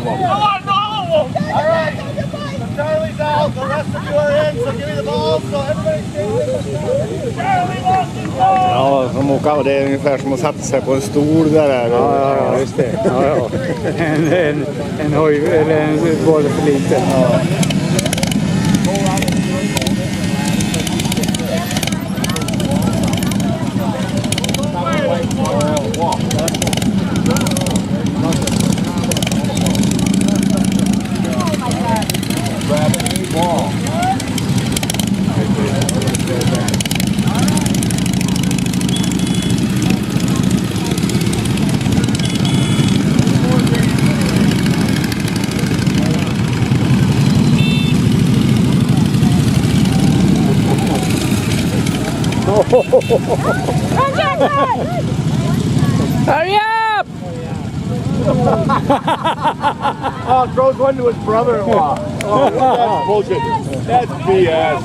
Alright, so Charlie's out, the rest of you are in, so give me the ball, so everybody Charlie lost his ball! Ja, som åka, det är ungefär som att sätta sig på en stol där. Ja, just det. Ja. En höj, eller en boll för liten. Ja. Hurry up! Oh, throws one to his brother-in-law. Oh, that's bullshit. That's BS.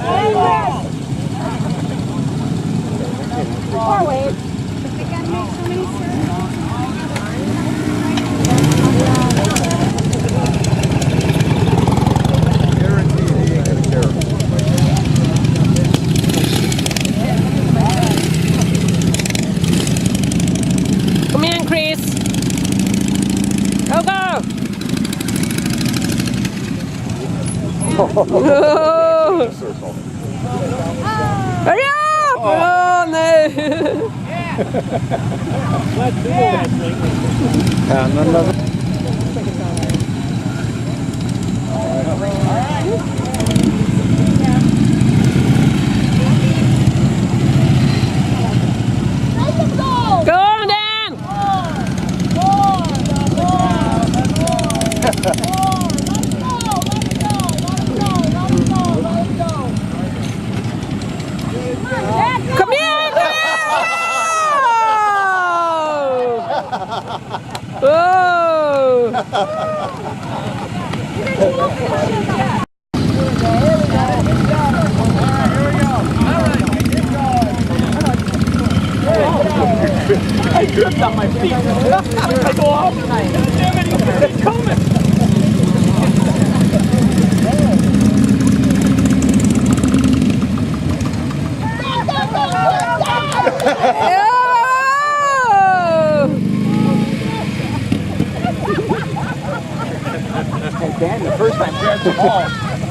Forward. Kom igen, Chris! Go, go! Hurry up! Oh, no! Go on, Dan! Come here! Whoa! I tripped on my feet. I go off. Damn it, he's coming. Dan, the first time, grabs the ball,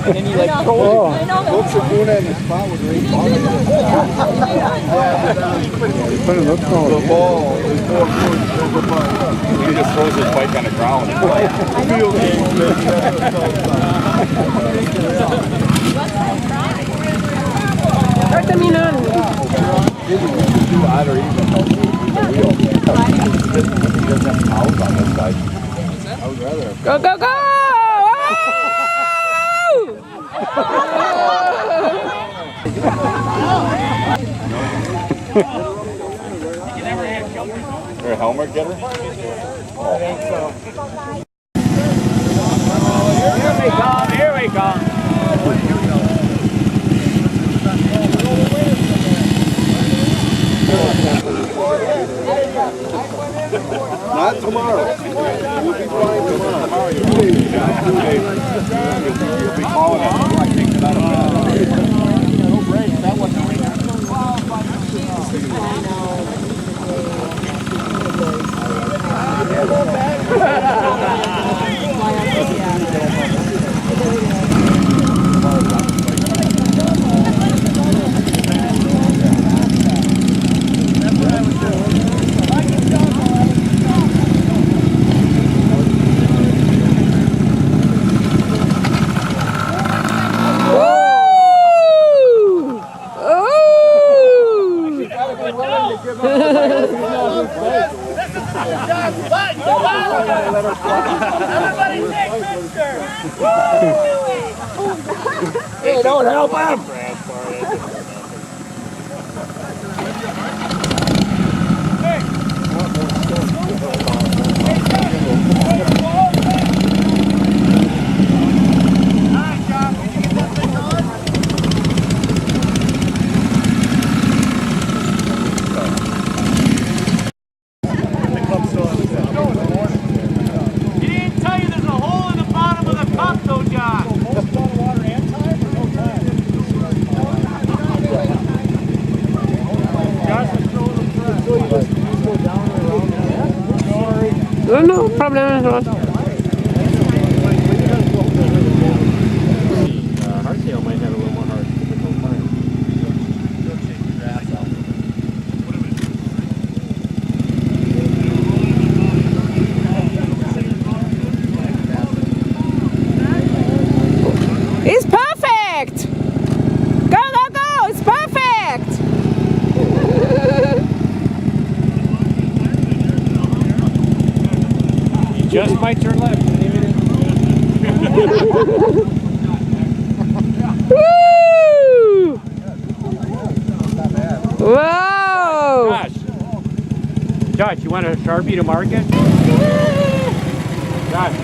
and then you like throw it. Looks like doing that in the spot with Ray Ball. The ball is 4 points. He just throws his bike on the ground. Field either even. He doesn't have fouls on this guy. I would rather have. Go, go, go! You're a helmet getter? I think so. Here we come, here we come. Not tomorrow. We'll be fine tomorrow. You'll be calling it. I think that no break. That wasn't Everybody take pictures! Hey, don't help him! He didn't tell you there's a hole No problem at all. Hardtail might have a little more hard difficult time. It's perfect! Go, go, go! It's perfect! You just might turn left. Woo! Whoa! Josh, you want a Sharpie to mark it? Josh.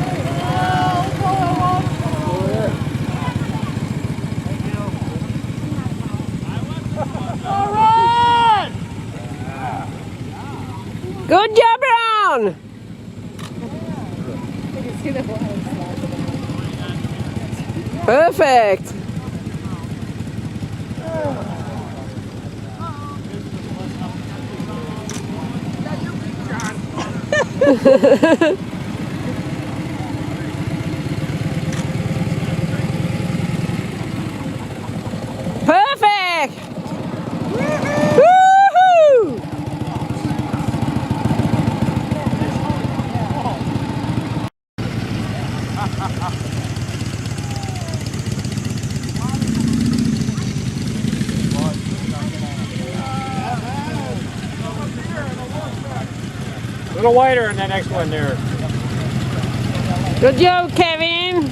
Good job, Brown! Perfect! Perfect! Woohoo! A little wider in that next one there. Good job, Kevin!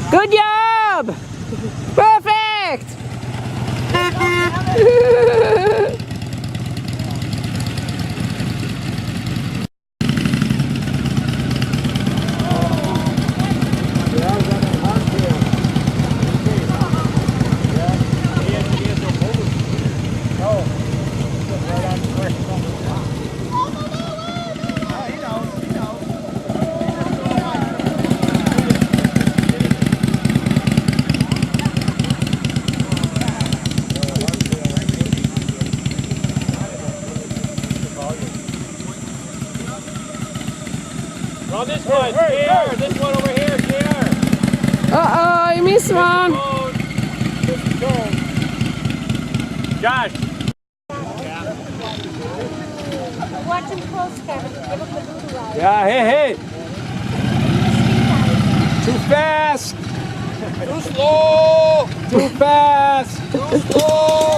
Good job! Perfect! Oh, this one, here. This one over here, here. Uh-oh, I missed one. Josh. Watch him close, Kevin. Give him the blue ride. Yeah, hey. Too fast. Too slow! Too fast. Too slow!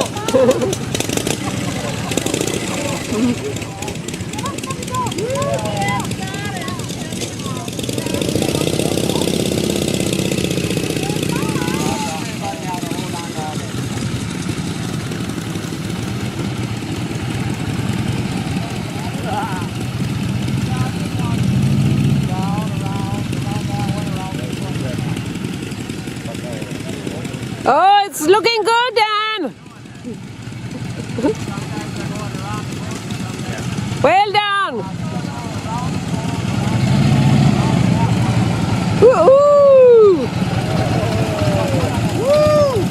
Oh, it's looking good, Dan! Well done! Woo-hoo! Woo!